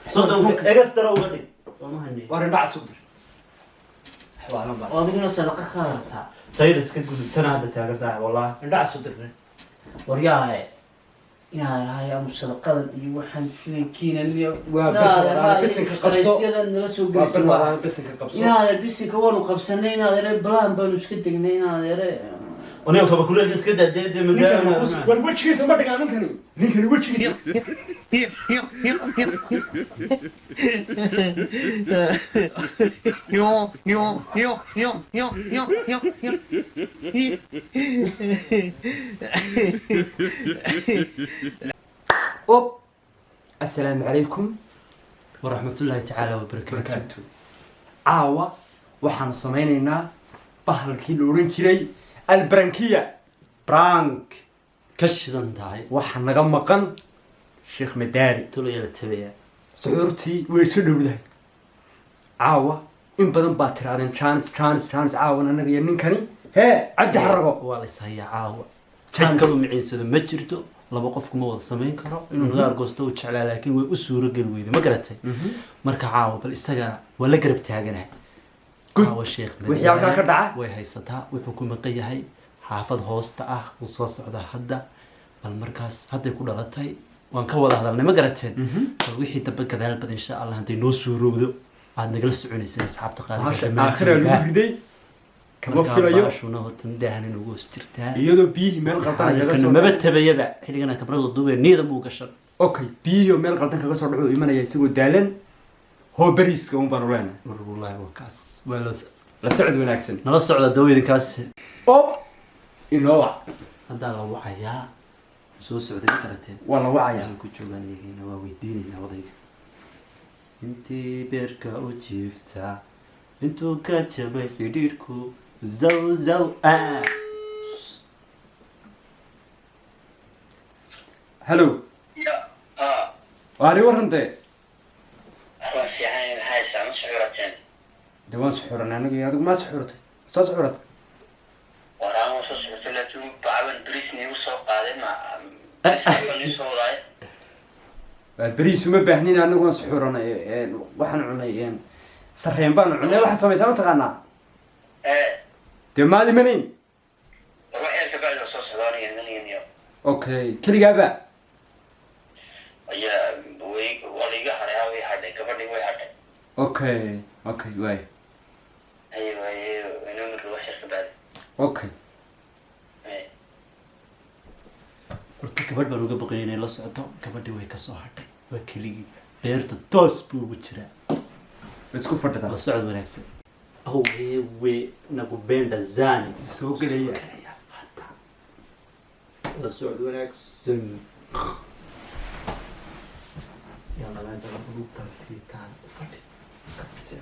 صدق اكسترا ودي والله هني ورنا صدر حوالنا بعض وادقنا صدقة خاربتها طيب اسكت قول تنا هذا تاع ساعه والله ندع صدر ورياها يا هاي أم صدقة يوحنا سلكينا نيو لا بس قبصو نلسو قبصو يا بس كون قبصنين هذا بلان بنوش كدقنين هذا ونيو كبا كل الناس كده دي من ده والوجه سما دغا نكني وجه اوب السلام عليكم ورحمه الله تعالى وبركاته عاوا waxaan sameeynaynaa bahalkii la oran jiray البرانكية برانك كشدن تاعي waxaan naga maqan sheekh madaari تلو يلا تبيا suxuurtii way iska dhowdahay caawa in badan baa tiraadeen chance caawan anaga iyo ninkani hee cabdi xarago waa la isayaa caawa cid kale miciisada ma jirto laba qof kuma wada sameyn karo inuu gaar goosto uu jeclaa laakiin way u suuro gal weyday ma garatay marka caawa bal isaga waa la garab taaganahay caawa sheekh madaari wixii halkaa ka dhaca way haysataa wuxuu ku maqan yahay xaafad hoosta ah uu soo socdaa hadda bal markaas hadday ku dhalatay waan ka wada hadalnay ma garateen bal wixii daba gadaal bad insha Allah hadday noo suurowdo aad nagala soconaysay asxaabta qaadada aakhira lagu riday kama filayo shuna watan daahan ugu jirtaa iyadoo biyi meel qaldan kaga soo maba tabayaba xilligana kabrada duubay niida muu gashan okay biyo meel qaldan kaga soo dhaco imanaya isagoo daalan hoo bariiska un baan leena wallahi wakaas waa la socod wanaagsan nala socda dawidinkaas oo inoo hadda la wacayaa soo socday karateen waa la wacayaa ku joogan yahiina waa weydiinayna wadayga intii beerka u jiifta intuu ka jabay xidhiidhku zaw hello waari warante وفيعين هاي سامس حورتين دوان سحورنا anagu iyo adigu ma saxuurtay soo saxuurtay وراه وصلت لكن بعد بريسني وصل قادم مع بس وراي bariis uma baahnin anagu aan saxuuranay waxaan cunay sarreen baan cunay waxa sameeyay taqaanaa de maali manin روح يركب بعد وصل صداني يعني okay kaligaaba يا وي وليغا حرياوي حد كبدي وي حد okay way ايوه انو نروح يركب بعد okay horta gabadh baan uga baqay inay la socoto gabadhii way ka soo hadhay waa keligii beerta toos buu ugu jiraa isku fadhida la socod wanaagsan we nagu beenda zani soo galaya hadda la socod wanaagsan yalla maanta lagu tartiibtaan u fadhi iska fiirsan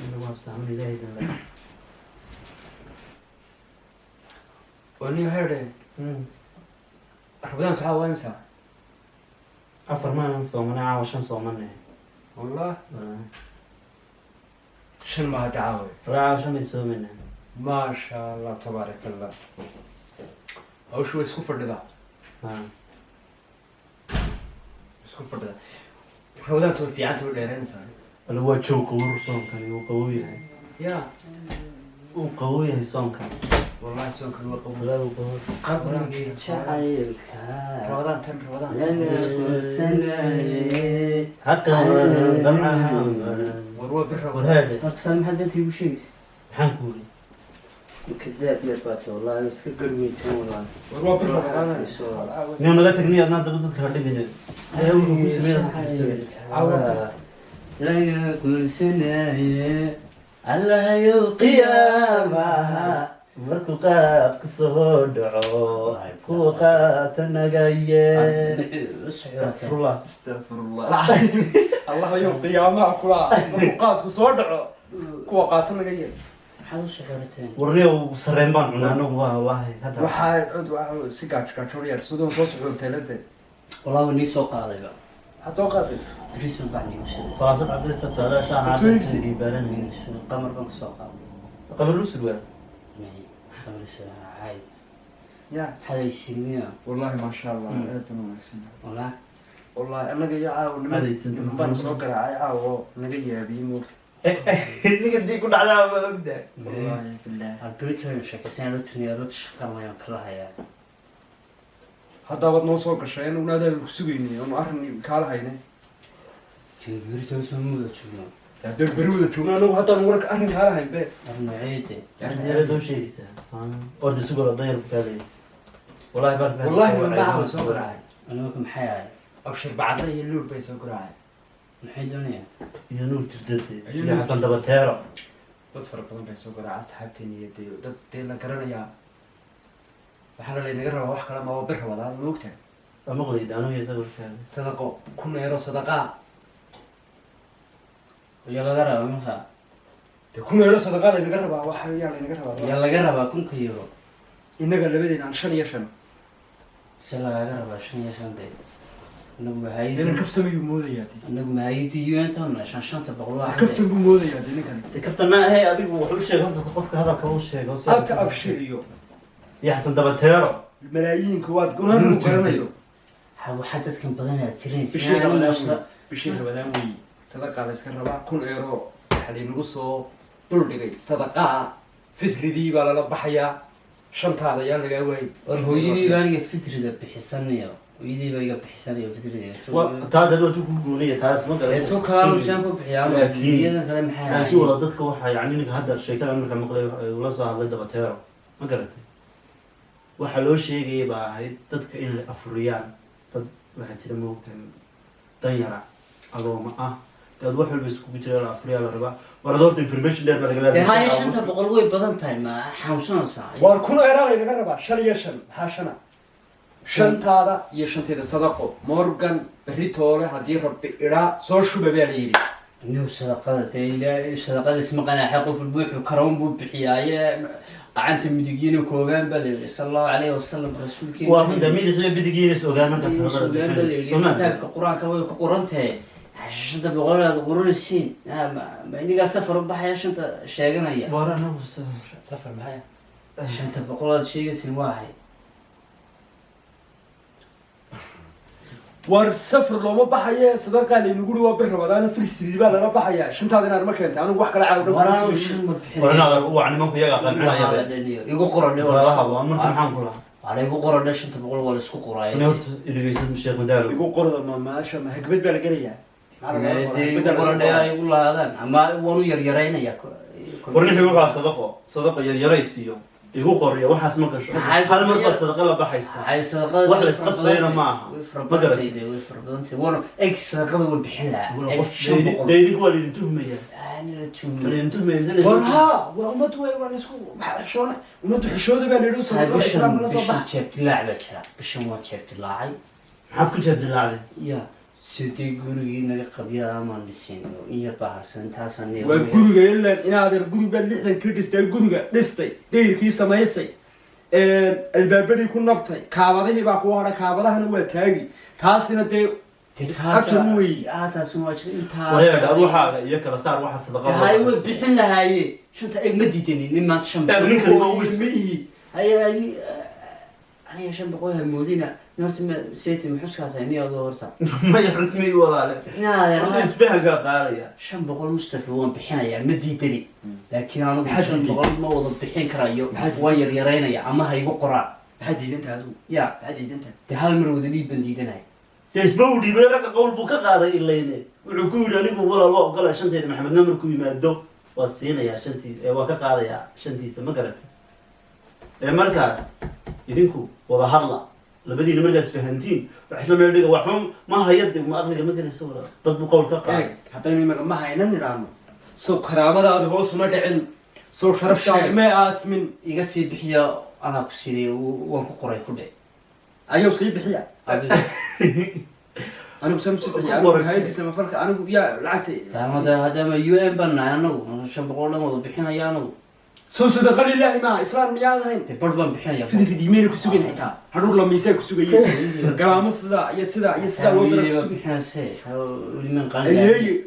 inuu waabsaamin ilaahay وني هذا رمضان كعوا وامسا afar maalin soomana caawa shan soomane والله شن ما تعاوي caawa shan bay soomana ما شاء الله تبارك الله او شو اسكو فرددا اسكو فرددا رمضان تو في عاد ولا انسان wala waa joog qabow soonkani uu qabow yahay يا uu qabow yahay soonkan والله سوق الوقت walaa uu qabow qabrigii jacaylka رمضان تم رمضان laga qursanaye حتى دمعها وروى بالرمضان warhaade horta kale maxaad beenta igu sheegaysa maxaan ku wuri kadaab yaad baatay wallahi iska garweytan wallahi وروى بالرمضان nin naga tagniy adnaa daba dadka hadhigine ayaa wuxuu ku sameeyay laga qursanaye allahayow qiyaamaha markuu qaad ka soo dhaco kuwa qaata nagaye astagfirullah استغفر الله الله يوم قيامه كلا قاد كسو دحو كوا قاتنا غير maxaad u socorateen warniyow sareen baan cunaa anagu waa wallahi hadda waxa cud waxa si gaaj gaajoriyar sidoo soo socortay lade wallahi nii soo qaadayba hato qaaday brisbane baan nii soo falaasad cabdi sabtaala shaana cabdi baaran qamar baan soo qaaday qamar lusul waa qamar soo cayd يا حدا يسميها والله ما شاء الله ابن ونكسن والله wallahi anaga iyo caawo niman baan soo garaacay caawo naga yaabiyey moogta ninka dii ku dhacdaa ma ogtahay wallahi billahi albritain shakasaan rutiniya rut shaqamayaan kala hayaa hadda waad noo soo gashay anuguna adaan ku sugaynay oonu arrin kaala haynay britain soo muda joogno hadda beri wada joogna anagu haddaan warka arrin kaala hayn be arnaciide ardeera soo sheegaysaa orda sugola dayar kaale wallahi bar wallahi man baa soo garaacay anaga maxay ahay abshir bacda iyo luur bay soo garaacay maxay doonayaan iyo nuur tirtade iyo xasan dabateero dad fara badan bay soo garaacay asxaabteena iyo dad dee la garanayaa waxaana laynaga rabaa wax kale ma bir wadaan ma ogtahay ama qolidaano iyo sawirkaada sadaqo kun eero sadaqaa yaa laga rabaa markaa dee kun eero sadaqaa laynaga rabaa waxa yaa laynaga rabaa yaa laga rabaa 1,000 euro innaga labadeena aan 5 iyo 5 se lagaga rabaa 5 iyo 5 de anagu inan mahayidi kaftamayuu moodayaa de anagu mahayidi un-tan 500 boqol waa kaftan buu moodayaa de ninkan kaftan ma ahay adigu wuxuu sheegay horta qofka hadalka uu sheego halka abshir iyo xasan dabateero malaayiinka waad gunaanu garanayo waxaa dadkan badanaa bishii rabadaan weyi sadaqaa la iska rabaa 1,000 euro waxaa laynagu soo duldhigay sadaqaa fitridii baa lala baxayaa shantaada yaa lagaa waayay war hooyadii baa aniga fitrida bixisanayo hooyadii baa iga bixisanayo fitrida taas haduu ku gooniyo taas ma garan to kaalu saan ku bixiyaa laakiin kale maxay laakiin wala dadka waxa yani ninka hadda sheekada marka maqlay ula soo hadlay dabateero ma garatay waxa loo sheegay baa ahayd dadka inay afuriyaan dad waxa jira moogtaan danyara agooma ah dad wax walba isku jira la afuriyaa la rabaa war horta information dheer baa laga leeyahay hay 500 way badan tahay ma xanuunsanaysaa war 1,000 euro laynaga rabaa 5 iyo 5 maxaa shana shantaada iyo shanteeda sadaqo morgan beritoole haddii rabbi idhaa soo shuba baa la yidhi inuu sadaqada isma qanaaxay qof walba wuxuu karoon buu bixiyaaye gacanta midigiina ku ogaan baa layidhi sala allahu calayhi wasalam rasuulkeena waa runta midigiina bidigiina ogaan marka ogaan baa layidhi kitaabka qur-aanka way ku qoran tahay 500 aad qoranaysiin ma inigaa safar u baxaya 5 sheeganaya warana safar maxay 500 aad sheegaysiin waahay war safar looma baxaye sadaqaa laynagu ri waa bir rabadaan filistiri baa lala baxayaa shantaada inaad ma keentay anigu wax kala caawdha waraan shan ma bixin warana waa nimanku iyaga qancinaya igu qoran walaalaha waa marka maxaan ku lahaa على يقول قرن ليش أنت بقول ولا سكو قراي أنا قلت اللي يصير مش ياخد داله يقول قرض ما شاء ما هكبت بالقرية يقول قرن ده يقول هذا أما وانو يريرين يا ورني يقول على صدقة يريس فيه يقول قرية واحد اسمه كشو هل مرة صدقة لا بحيس هاي صدقة واحد استقبلنا معها ما قدرت ويفرق أنت وانا إيش صدقة وين بحلها ده يديك ولا يدتهم هي أنا لا تشوف ولا يدتهم هي ورها وما توي ولا سكو شلون وما تحشود بين الروس بش شبت لاعب كذا بش ما شبت لاعب حد كنت شبت لاعب يا سيدي قولي إنك قبيلة ما نسين إيه بحر سنتها سنة والجودة إلا إن هذا الجودة اللي إحنا كردست الجودة دستي دير كيس ما يسي الباب بدي يكون نبتي كابده بقى وهذا كابده هنو تاجي تاسنا تي أكمل تاسمو ولا أروح يكره صار واحد صدقة هاي وبحنا هاي شو أنت مديتني لما تشم منك هو اسمه هاي أنا شم بقولها المدينة نورت ما سيتي محوس كاتيني الله ورتا ما يحسمي ولا لا يا اسمها قاعدة شم بقول مستفي وان بحنا يعني مديتني لكن أنا شم بقول ما وضع بحين كرايو وير يرينا يا أما هاي بقرا حديد أنت هذا يا حديد أنت تهال مرود اللي بنديدنا تسمو دي بيرك قول بوك قاعدة إلا هنا وعقول أنا ولا الله قال شنتي محمد نمر كوي ما دو والسينا يا شنتي وك قاعدة يا شنتي سما قالت المركز يدينكو ولا هلا لبدي المركز فهمتين وحنا ما يدق وحوم ما هيدق ما أغلق ما قال الصورة تطبق قول كقاعدة حتى ما هينا نرامو سو كرامة هذا هو سمعت عن سو شرف شاي ما أسمن يقصي بحيا أنا كسيري وانكو قراي كله أيوب سيب بحيا أنا بسمع سيب بحيا أنا هاي تسمى فرق أنا يا لعتي هذا ما UN بنا أنا شو بقول لهم بحنا يا أنا سو صدق لله ما إسلام مياه هين تبرد بحنا يا في ديمينك سوقين حتى هنقول لهم يساك سوقين كلام الصدا يسدا وضرب بحنا سي ولمن قال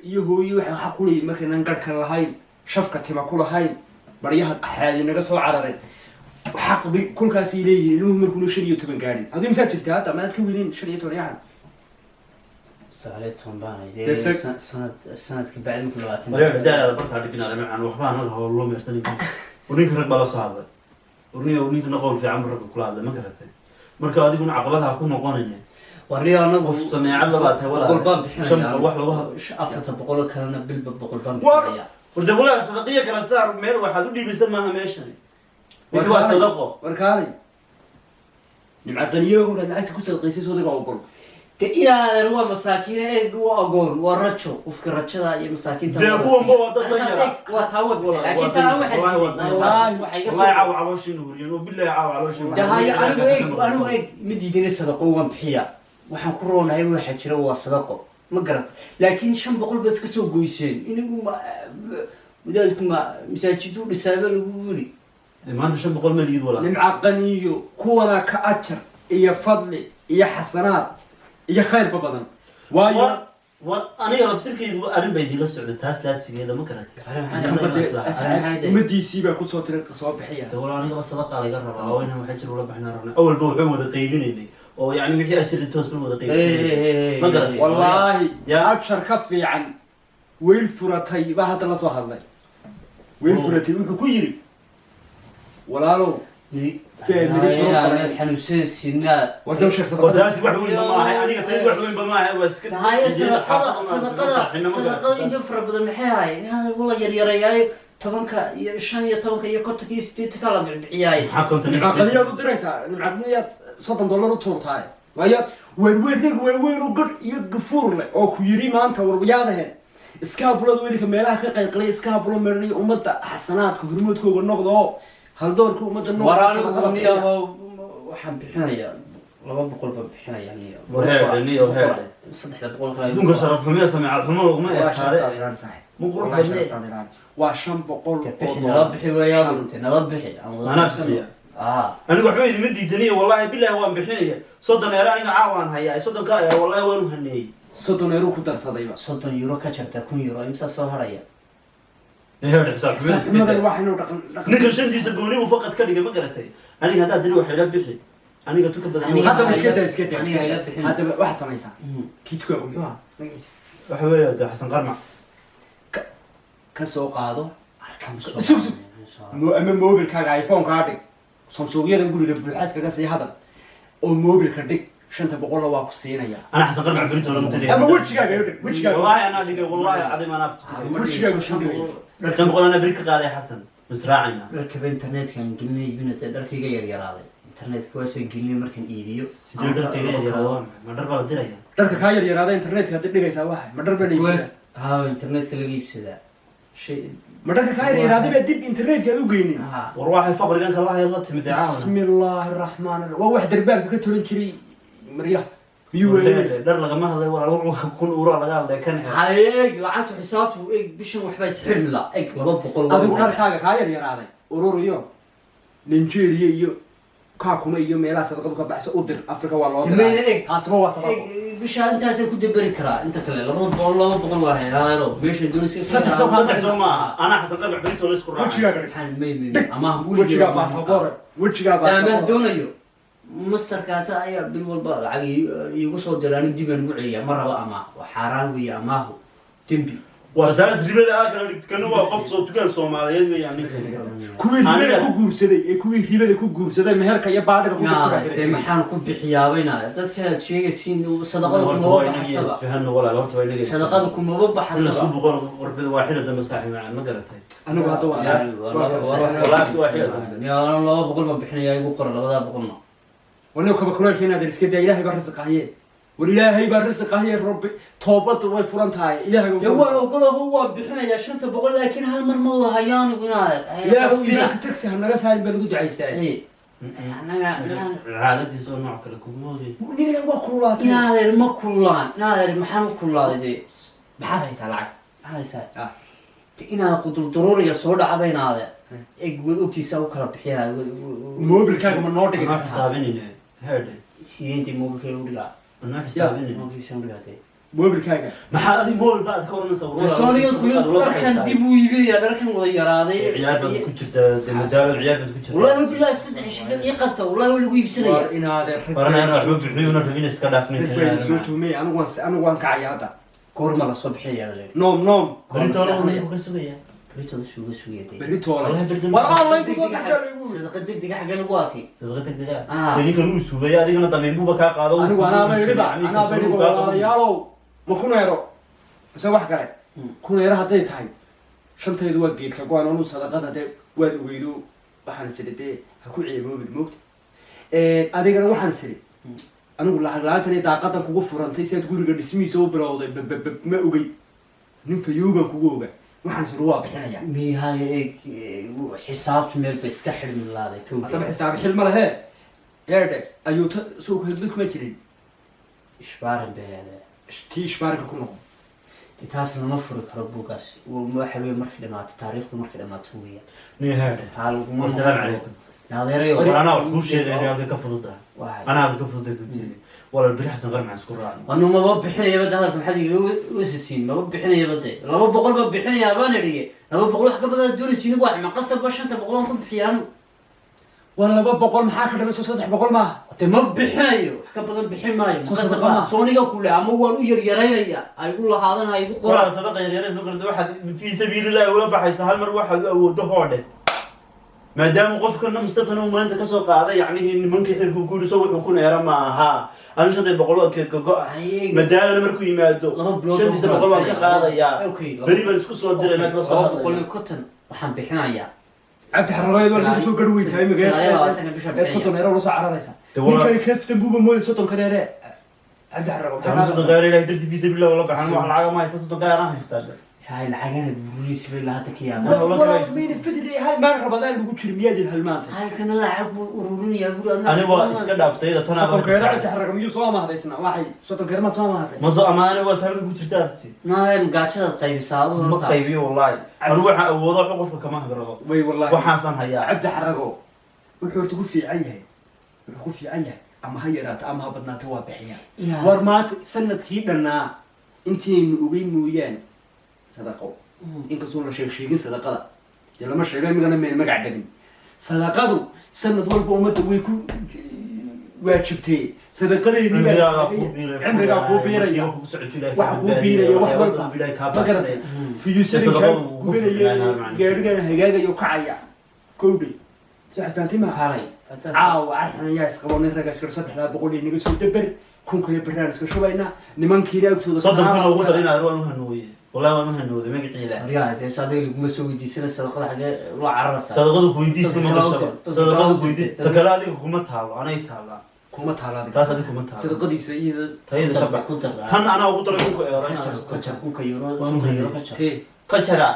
يهو يوحي حقولي مثلا نقدر كان هاي شفقة تما كل هاي بريها أحد نقص عرضين وحق بكل كاسي ليه المهم يكونوا شرية تبن قارين هذا مثال تلتها ما تكونين شرية ولا يعني sagaaliyo toban baan Dee haydee sag- sanadka bacdi markuu labaatan wareer daada barta dhignaada macaan waxba anaga hoo loo meersan ninka rag baa la soo hadlay ninka qowl fiican rag kula hadlay ma garatay marka adiguna caqabadaha ku noqonayna warniyo anagu sameecad labaad tahay walaa boqol baan bixinaya wax lagu hadlo 400 kalena bilba boqol baan War- bixinaya warda walaa sadaqiya kala saar meel waxaad u dhiibaysan maaha meeshan waa sadaqo warkaalay nimcadaniyo kolkaad lacagta ku sadaqaysay soo daga ogol de ilaadan waa masaakiin eeg waa agoon waa rajo qofka rajada iyo masaakiinta dee kuwan ba waa dad Halkaas yara. eeg waa taawad Waa- laakiin waa- tanaa wallahi waxay waa- waxay iga wallahi soo caawa calooshiina huriyeen oo billahi caawa calooshiina dahayo anigu eeg ma diidina sadaqo waan bixiya waxaan ku roonahay waxa jira waa sadaqo ma garata laakiin 500 baad iska soo goyseen inigu ma wadaadku ma masaajidu dhisaaba lagu yiri maanta 500 maliyad walaa nimcaqaniyo kuwana ka ajar iyo fadli iyo xasanaad iyo khayrba badan waayo war aniga laftirkaygu arrin bay idinla socda taas laadsigeeda ma garatay kambade asxaabta ummadiisii baa kusoo tira soo bixiya de wala aniga sadaqa laga rabaa oo inaan waxa jiro la baxnaa rabnaa awalba wuxuu wada qaybinaynay oo yani wixii ajir toos baan wada qaybsanay ma garatay wallaahi Ya. abshar ka fiican weyl furatay baa hadda la soo hadlay weyl Oh. furatay wuxuu ku yiri walaalow xanuunsan sinaa wardow sheekh oo taasi wax weyn ma aha aniga tayd wax weyn ma aha waa iska هاي صدقة إنت فرق بدل محياي هذا والله يرياي tobanka iyo 15 iyo 40 iyo 60 kala bixiyay maxaa konton nimcaqaniyaad u diraysaa nimcaqaniyaad $30 u tuurtaay waayaad weyn u gadh iyo gafuur leh oo ku yiri maanta warbayaadaheen iskaabulada weelka meelaha ka qaylqalay iskaabulo meernay ummadda xasanaadka hormoodkooga noqdo haldoorka ummadda noqdo waraanigu niyaho waxaan bixinayaa 200 baan bixinayaa niyo Wareer, niyo, wareer. 300 kala adduunka sharaf xumiya sameecad xumo laguma eekaade Ma qurux badne. waa 500 bixi nala bixi weeyaan nala bixi Anaa bixiya. aniga waxba idima diidaniya wallahi billahi waan bixinaya 30 eero aniga caawaan hayaa 30 ka eero wallahi waan u haneeyey 30 euro ku darsadayba 30 euro ka jarta 10 euro imsa soo haraya eheer xisaab saaxiimadan xumiya waxaynu dhaqan ninka shantiisa gooni uu faqad ka dhigay ma garatay aniga haddaa diri waxay la bixi aniga tuka badan Aniga- hadda iska Aniga ila bixin. hadda waxaad samaysaa kiidku waa muxuu ah magaciisa waxa weeye de xasan qarmac ka soo qaado arkam soo Sug, sug. ama mobilkaaga iphone-kaa dhig samsuuqyadan guriga bulxaas kaga sii hadal oo mobilka dhig 500 waa ku siinaya ana xasan qarmac berito lagu tagay ama wejigaaga dhig wejigaaga wallahi ana dhigay wallahi cadim ana wejigaaga ku dhigay kan boqol ana beri ka qaaday xasan misraacina dharkaba internetka gelinay ibinada dharkayga yaryaraaday internetka waa soo gelinay markaan iibiyo sidee dharkayga yaraado ma dhar baa la diraya dharka kaa yaryaraada internetka hadda dhigaysaa waxa ma dhar baa iibsadaa ها internetka laga iibsadaa shay ma dharka kaa yaryaraada baa dib internetka aad u geynin ha war waxay faqrigan ka lahayd la timid caawna bismillaahi raxmaani raxiim waa wax darbaalka ka tolan jiray maryaha miyuu weeye dhar lagama hadlay waa wuxuu kun euro laga hadlay kan hayeeg lacagtu xisaabtu eeg bishan waxba isxirmi la eeg 200 adigu dharkaaga kaa yaryaraaday ururiyo Nigeria iyo kaakuma iyo meelaha sadaqadu ka baxso u dir Afrika waa loo Dimayna diray eeg. taasba waa sadaqo bisha intaas ku dabari karaa inta kale 200 waa heeraado meesha doonaysa saddex soo maaha ana xasan qarmac berito la isku raacay wejigaaga dhig waxaan may ama wejigaa baa sabore wejigaa baa ama sabore doonayo masterkaata ayaa bil walba lacag iigu soo diraan dib aan ugu celiyaa ma rabo ama xaaraan weeye amaahu dembi war taas ribada aa kala dhigto kana waa qof soo tukaan Soomaaliyeed weeyaan ninka kuwii ribada ku guursaday ee kuwii ribada ku guursaday meherka iyo baadhiga ku yaa dirtay de maxaan ku bixiyaabayna dadka aad sheegaysiin sadaqada kuma baxsaba isfahanno walaal horta way naga sadaqada kuma ila baxsaba suuq boqol qorfida waa xilada masaaxi macaan ma garatay anigu hadda waa yaa laba boqol ma bixinaya igu qor labada boqolna wani kaba kulaalkeena aad iska daa ilaahay baa risqaayay war ilaahay baa risqaayay rabbi toobad way furan tahay ilaahay ya waan ogolaho waan bixinayaa 500 laakiin hal mar ma wada hayaan inaad ilaahay ilaahay taxi hanaga saarin baa lagu ducaystaa anaga caaladiisa oo nooc kale kuma ogeyn nina waa kululaatay inaadeer ma kullaan inaadeer maxaan u kullaaday maxaad haysaa lacag haysaa inaad qudurduruuriya soo dhacbaynaade eeg wad ogtiisa u kala bixinaa mobilkaaga ma noo dhigi ma xisaabinine heerde sideenti mobilkay u dhigaa ma xisaabinine mobilkiisa u dhigaatay moobilkaaga maxaa adi mobil baad ka oranaysaa sooniga kule dharkan dib u iibinaya dharkan wada yaraaday ciyaar baad ku jirtaa de madaalo ciyaar baad ku jirtaa wallahi billahi saddex shilin ii qabta wallahi waa lagu iibsanaya war inaadee warana waxba bixiyuna rabin iska dhaafnin rag soo tuumay anigu waan kacaya hadda goorma la soo bixinaya la noom baritoona uu ka sugaya بريتو شو سويتي beritoole والله بريتو war online ku soo taxgalay صدق دق حق الواقي sadaqad degdega ninka uu sugaya adigana dameembuba ka qaado anigu anaa bariga walaalayaalow ma kuneero mise wax kale kuneero hadday tahay shantaydu waa geedka go-aan anu sadaqada dee waad ogeydo waxaan siri dee ha ku ceeboobil moogta adigana waxaan siri anigu lacag la-aantan iyo daaqadan kugu furantay si aad guriga dhismihiisa u bilowday bababab ma ogey nin fayooban kugu oga waxaan siri waa bixinaya مي هاي حساب ميل بس كحل من الله كم haddaba xisaabi xil ma lehe eedhe ayuu ta suuqa hilbid kuma jirin إشبار بهذا tii ishbaarka ku noqon تاس نفر كربوكاس وما حبي مركز ما تاريخ مركز ما تويا nihaade حال والسلام عليكم ناظري انا ku sheegay halka ka fududa واحد ana halka ka fududa gudiyay wala bixi xasan qarma isku raacay وانه ما ببحنا يا بدا هذاك محد وسسين ما ببحنا يا بدا لما بقول ببحنا يا بانريه لما بقول حق بدا دوري سين واحد ما قصر باش انت بقول لكم بحيانو waa 200 maxaa ka dhamay soo 300 maaha انت ما ببحنايو حق بدا بحين ماي صدق قصر ما. سونيغا كله اما وان يريرينيا اي يقول هذا هاي يقول qora sadaqa yar yar isma waxad fi sabiilillah wala baxaysa hal mar waxad awoodo hoodhe maadaama qofkana mustafana uu maanta ka soo qaaday yacni nimankii xilku guuriso wuxuu ku neera ma aha aan shaqay boqol oo keed ka go'a madaalana markuu yimaado shantiisa boqol waan ka qaadayaa beri baan isku soo diray inaad la soo بقول hadlay لك كتن waxaan bixinayaa cabdi xarrayd waa lagu soo garweyn tahay magaalada soddon eero la soo cararaysa ninkani kaftan buuba mooday soddonka dheere cabdi xarrayd waxaan soo dagaal ilaahay darti fi sabiilillah wala baxan wax lacag ma haysta soo dagaal aan haystaa sahay lacagana buulis bay la hada kiyaa wala miina fidri hay maan rabadaan lagu jir miyaad halmaanta hay kana lacag buu ururinaya buu ani waa iska dhaaftayda tan soddonka eero cabdi xarrayd miyuu soo amahdaysna waxay soddonka eero ma soo amahday ma soo amaane waa tan ugu jirtaa arti maay gaajada qaybisaado ma qaybiyo wallahi anu waxa awoodo qofka kama hadrado way wallahi waxaan san hayaa cabdi xarrago wuxuu horta ku fiican yahay wuxuu ku fiican yahay ama ha yaraato ama ha badnaato waa bixiyaa war maanta sanadkii dhannaa intaynu ogeyn mooyaane sadaqo inkastoo la sheegin sadaqada dee lama sheego imigana meel magac dhabin sadaqadu sanad walba ummadda way ku waajibtee sadaqadayni cimrigaa kuu biiraya waxa kuu biiraya wax walba ma garatay fiyuusarinkaa gubanaya gaadhigana hagaagayo kacaya kowdhay soo xafaantay maa kaalay caawa arxanayaa isqabo nin ragga iskar 300 iyo naga soo dabar kunka iyo baraan iska shubayna nimankiina agtooda soddon kun ugu darin aad waan u hanuuye wallahi waan u hanuuday magacii ilaahay riyaa de saadey lagu soo weydiisana sadaqada xagee loo cararaysa sadaqadu weydiis kuma gasho sadaqadu weydiis takala adiga kuma taalo anay taala kuma taalaad taas adiga kuma taalo sadaqadiisa iyo tayada ka bax tan ana ugu daray ku kajar kunka euro Waan kunka haynay. euro kajar tee ka jara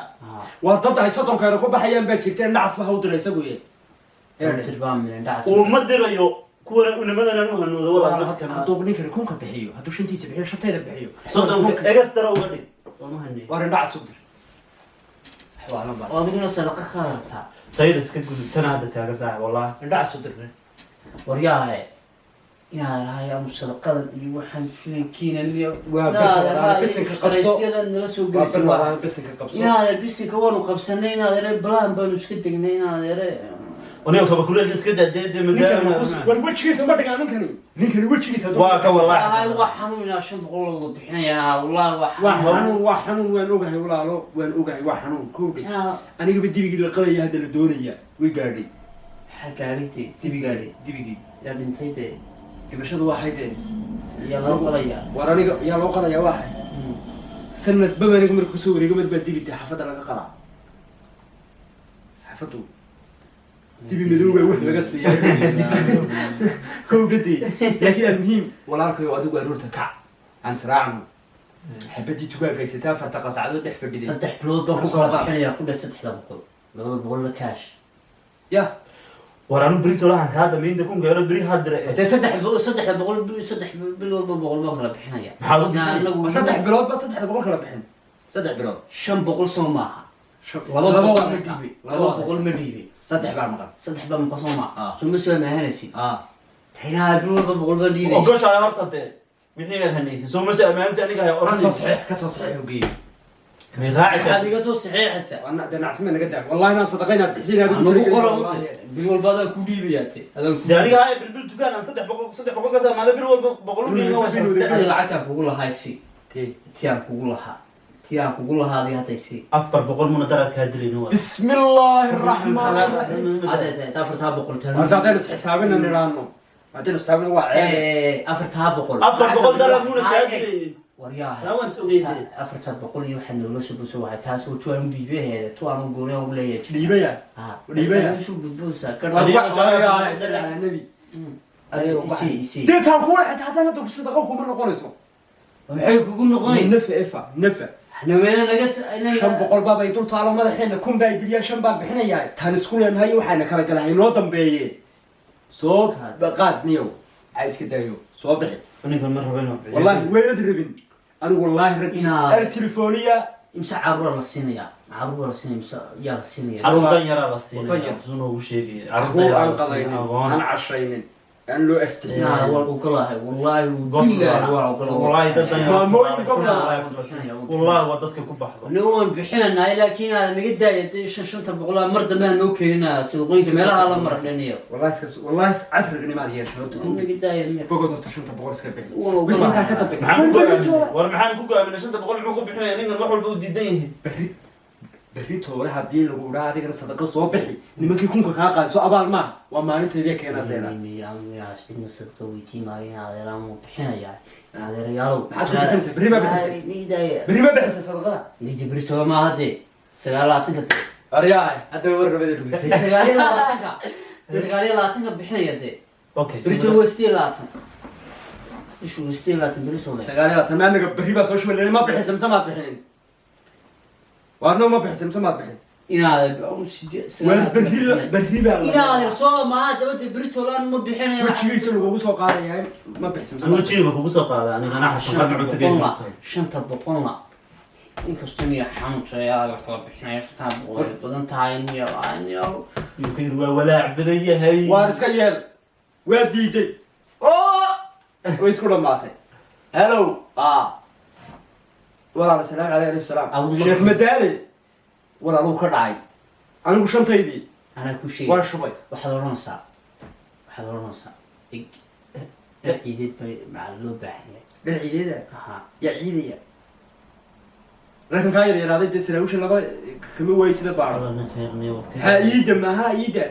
waa dad ay soddonka eero ku baxayaan baa jirteen dhacasba ha u diray isagu ye tirbaan min dhac uu ma dirayo kuwa nimadan u hanuudo wala dadka hadduu ninkani kunka bixiyo hadduu shantiisa bixiyo shantayda bixiyo soddon egas dara uga dhig waan u hanay waa dhacs u dir xawaalan baa adiguna sadaqa ka rabtaa tayada iska gudub tan hadda taaga saax wallahi dhacs u dir waryahay inaan rahay amu sadaqadan iyo waxaan filinkiina iyo waa bisinka qabso qaraysyada nala soo waa gelisay bilaa bisinka qabso inaad bisinka waanu qabsanay inaad ere balaan baanu iska degnay inaad ere aniga kaba kuleel iska daadee madama war wejigiisa ma dhigaa ninkani wejigiisa waa ka wallahi wallahi waa xanuun inaa 500 loo bixinayaa wallahi waa xanuun waan ogahay walaalo waan ogahay waa xanuun kowdhay anigaba dibigii la qadaya hadda la doonaya way gaadhay gaadhintay sibi gaadhay dibigii yaa dhintay dee dhimashadu waxay dee yaa loo qalayaa war aniga yaa loo qadaya waxay sanad baba aniga marka kusoo wareega mad baa dibita xaafadda laga qalaa xaafaddu dibi madow baa wax laga siiyaa kowdhadii laakiin almuhiim walaalkayo adigu aroorta kac aan siraacno xabadii tugaagaysataa farta qasacdo dhex fadhiday 3 bilood baan ku kala bixinayaa ku dhas 300 la kaash ya waranu brito lahan ka hada meenta kun gaaro bri hadre intee 3 bilood baan kala bixinayaa maxaa 3 bilood baad 300 kala bixin 3 bilood 500 soo maaha laba boqol ma dhiibay saddex baa maqan 3 baa maqan soo maaha soo ma soo maahanaysi taynaa bilood boqol baan dhiibay ogosha horta de wixii inaad hanaysay soo ma soo ammaanta aniga hay oran kasoo saxiix ugeey waxaad iga soo saxiixaysaa وانا ده نعسمه نقدر والله انا صدقينا بحسين هذا anagu qoran bil walba adaan ku dhiibayaate adaan ku de aniga hay bilbil dukaan aan 300 ka soo maada bil walba 100 adi lacagtaan kugu lahay si تي tiyaan kugu lahaaday hadday si 400 muna daraad ka dilayno بسم الله الرحمن الرحيم hadda afartaa boqol هذا ده بس حسابنا نرانو بعدين حسابنا واعي afartaa boqol 400 daraad muna ka dilaynin waryaha tawan suuqeeyay afartaa boqol iyo waxaa noola soo buuso waxay taas oo tuwaan dhiibaheeda tuwaan goonay ugu leeyahay ليبيا ha dhiibaya. soo buusa النبي isi دي تاكو حتى هذا ده صدقه كم نقولسو maxay kugu noqonay نفع افا نفع nameena naga shan boqol baa bay dul taalo madaxeena kun baa diliya shan baan bixinayaa tan isku leenahay waxaana kala galahay noo dambeeyeen soo qaad niyow ay iska daayo soo bixi aniga ma rabeyno wallahi weynad rabin anigu wallahi rabin Inaa- er telefoniya imsa caruur la siinaya caruur la siinaya imsa yaa la siinaya caruurtan yaraa la siinay Wadan yar. sunu ugu sheegay caruur aan la siinay qadaynin agoon aan cashaynin aan loo yaa aftixin waa ogolahay wallahi billahi waa ogolahay wallahi dadan Maamooyin gobol. wallahi waa dadka ku baxdo anigu waan bixinanaa laakiin aad naga daayay shanta boqol mar dambe aan noo keenina sidooyinka meelaha la marnaynayo wallahi iska wallahi cadrigni ma yeesho horta kun naga daayay bogod horta shanta boqol iska bixis Waa ogolahay. wixii intaa ka dambe war maxaan ku go'aaminay 500 muxuu ku bixinaya ninkan wax walba u diidan yahay berri toole haddii lagu dhaha adigana sadaqa soo bixi nimankii kunka kaa qaadi soo abaal maaha waa maalinteedii keenaad leedahay cidna sadqa weydiimaayo adeeraan wuu bixinayaa adeerayaalow Maxaad ku bixinaysaa? Berri baa bixisay? nidaaya berri ma bixisa sadaqada nidi beritoba maaha dee 9 aryaay hadda war rabada dhugistay 9 bixinaya dee okay berito waa 8 ishu 8 berito le sagaaliya tamaanaga berri baa soo shubay ma bixisa mise maad bixinin waarno ma bixisa mise maad bixin inaad waa berri baa inaad soo maaha dabada beritolaan ma bixinaya wejigiisa lagugu soo qaadayaa ma bixisa mise anu maad jiiba kugu soo qaada aniga ana xasan ka cunto geeyay shanta boqolna inkastoo niya xanuunta ayaa la kala bixinaya shanta boqol ay badan tahay niyo yukir waa walaac badan yahay waan iska yeel waa diiday oo way isku dhamaatay hello walaal salaam alaykum salaam sheekh madaale walaaluu ka dhacay anigu shantaydii anaa ku sheegay waa shubay waxaad oranaysaa ciideed bay macal loo baahan yahay dhar ciideeda aha yaa ciidaya laakiin kaa yar yaraaday dee sanaawusha laba kama waayi sida baaro ha iida maaha iida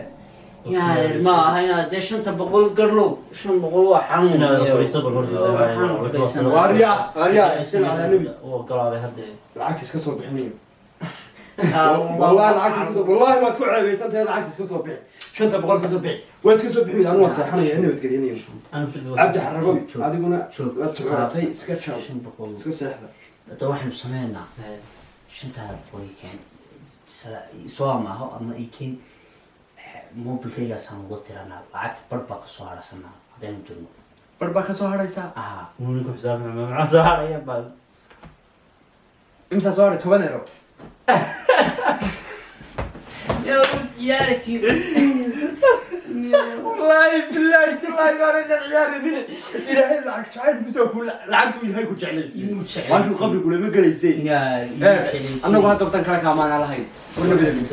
yaa ma aha inaad dee shanta boqol garlow 500 waa xanuun inaad iyo- fariiso barhor waa xanuun fadhiisan. waaryaa isin ala nabi oo galaaday hadda lacagta iska soo bixinayo Ah, wallahi lacagta iska soo wallahi waad ku ceebaysan tahay lacagta iska soo bixi shanta boqol iska soo bixi waad iska soo bixi anu waa seexanaya nabadgelinayo cabdi xarabow adiguna waad socotay iska jaab 500 iska seexda hadda waxaanu sameynaa shantaa boqol ii keen soo amaaho ama ii keen mobilkaygaasaan uga tiranaa lacagta bar baa kasoo harsanaa haddaynu jirno bar baa ka soo hadhaysaa aha nuuni ku xisaabna maxaa soo haraya baa imsaa soo hadhay 10 euro والله بالله تالله ما انا عياري الهي لعك شعير بسوي لعنته الهي كنت جعليسي وانت قبل يقول ما قليسي انا وهذا بدن كلك امان على هاي ورنا بدل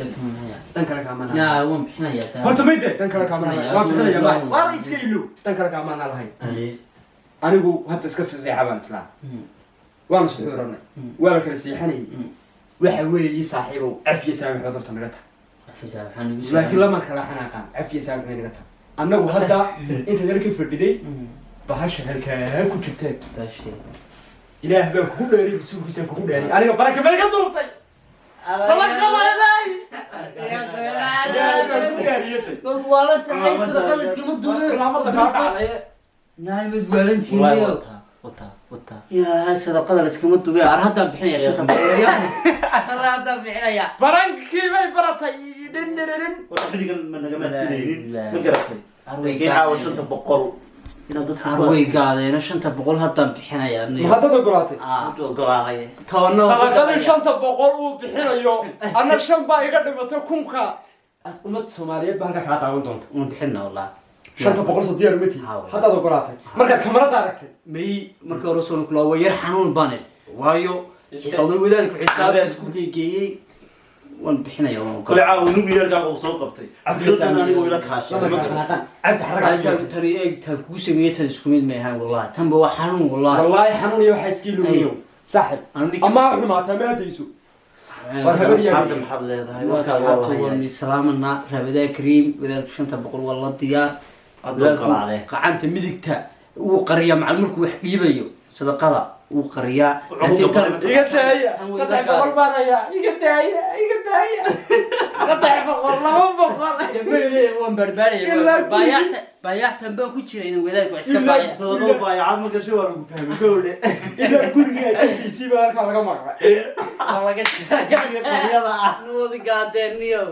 دن كلك امان yaa waan bixinayaa هو تميد دن كلك امان على ما بخلي يا ما والله يسكيلو دن كلك امان على هاي anigu hadda iska seexabaan isla waan suxuurana waa kala seexanay waxa weeye saaxiibow afiya saamix dadta naga taa laakiin lama kala xanaaqan afiya saamix naga taa annagu hadda inta dalka fadhiday bahasha halkaa ku jirtay ilaah baa ku dheeray rasuulkiisa ku dheeray aniga baraka baa ka duubtay naimad waalantiiniyo yaa sadaqada laskama dubay ar haddaan bixinaya shanta boqol haddaan bixinaya barankii bay baratay dhinnirin arway gaadeena shanta boqol haddaan bixinaya mahadada ogolaatay sadaqadii shanta boqol uu bixinayo anna shan baa iga dhimatay kunka umad soomaaliyeed baa halkaa kaa daawan doonta waan bixina wallah shanta boqol soo diyaar uma tihi haddaad ogolaatay markaad kamarada aragtay may markii hore soo kula waa yar xanuun baan waayo oday wadaadku xisaabta isku geeyay waan bixinaya waan kale caaw nugu yargaa uu soo qabtay afiyadana anigu ila kaashay cabdi xarag tani eeg tan kugu sameeyay tan isku mid ma ahaan wallahi tan ba waa xanuun wallahi xanuun iyo waxa iskii lumiyo saaxib ama xumaata ma hadayso asxaabta maxaad leedahay waa salaamana rabada kariim wadaadku 500 wala diyaar qacanta midigta uu qariya macal markuu wax dhiibayo sadaqada uu qariya iga daaya saddex boqol baan hayaa iga daaya saddex boqol laba boqol waan barbaaraya baayactan baan ku jiray inuu wadaadku iska baaya sadaqada baayacad ma gashay waa lagu fahmay gowdhe ilaa guriga aysiisi baa halka laga maqlay laga jiray qabyada ah wadi gaadeniyo